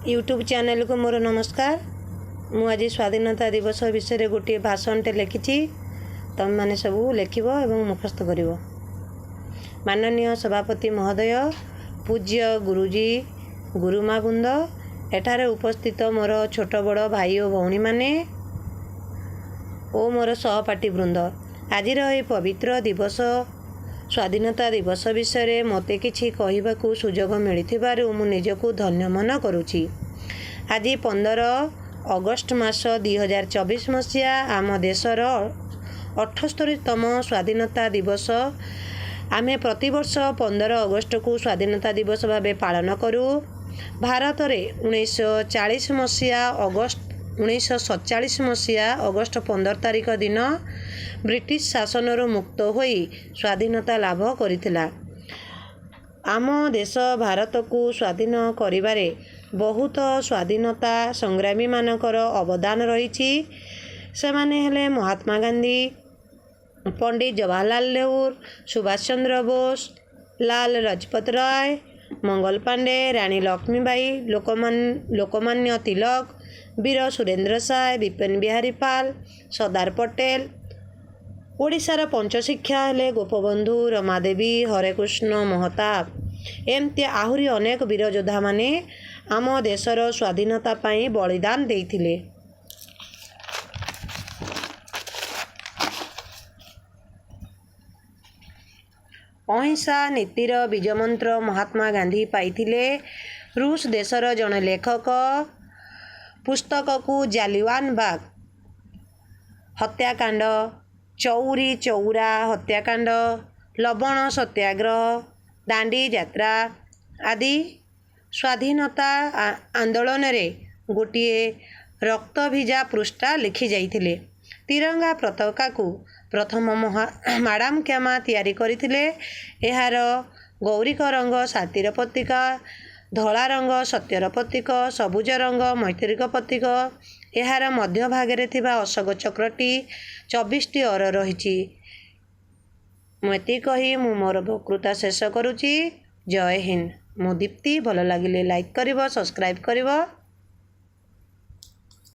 YouTube channel को मोर नमस्कार। मु आज स्वाधीनता दिवस विषय गोटे भाषणटे लिखी तुम मैंने सब लिख और मुखस्त कर। माननीय सभापति महोदय, पूज्य गुरुजी, गुरुमा बृंद, एठारे उपस्थित मोर छोट बड़ भाई और भौणी माने ओ मोर सहपाठी वृंद, आज पवित्र दिवस स्वाधीनता दिवस विषय मते किछि कहिबाकू सुजोग मिलिथिबारु मु निजकू धन्य मन करुछि। आज 15 अगस्ट मास 2024 मसीहा आम देशर 78तम स्वाधीनता दिवस। आमे प्रतिवर्ष 15 अगस्ट को स्वाधीनता दिवस भावे पालन करूँ। भारत में 1947 मसीहा अगस्ट 15 तारिख दिन ब्रिटिश शासनरू मुक्त होई स्वाधीनता लाभ करिथिला। आम देश भारत को स्वाधीन करिबारे बहुत स्वाधीनता संग्रामी मानकर अवदान रही। से माने हेले महात्मा गांधी, पंडित जवाहरलाल नेहरू, सुभाष चंद्र बोस, लाल लाजपत राय, मंगल पांडे, रानी लक्ष्मीबाई, लोकमान्य तिलक, वीर सुरेंद्र साय, विपिन बिहारी पाल, सरदार पटेल। ओडिशार पंचशिक्षा हेले गोपबंधु, रमादेवी, हरेकृष्ण महताब। एमती आहुरी अनेक वीर योद्धा माने आम देशर स्वाधीनता पाई बलिदान देइथिले। अहिंसा नीतिर बीजमंत्र महात्मा गांधी पाइथिले। रूस देशर जड़े लेखक पुस्तक को जालियान बाग हत्याकांड, चौरी चौरा हत्याकांड, लवण सत्याग्रह, दांडी यात्रा आदि स्वाधीनता आंदोलन रे गोटे रक्तभिजा पृष्ठा लिखि जाइथिले। तिरंगा पताका को प्रथम मैडम क्यामा तैयारी करथिले। एहार गौरिक रंग शांतिर प्रतीक, धला रंग सत्यर प्रतीक, सबुज रंग मैत्रिक प्रतीक। एहार मध्य भागरे थिबा अशोक चक्रटी 24टी अर रही। मती कही मु मोर वक्तृता शेष करुछि। जय हिंद। मो दीप्ति भल लगिले लाइक करिवो, सब्सक्राइब करिवो।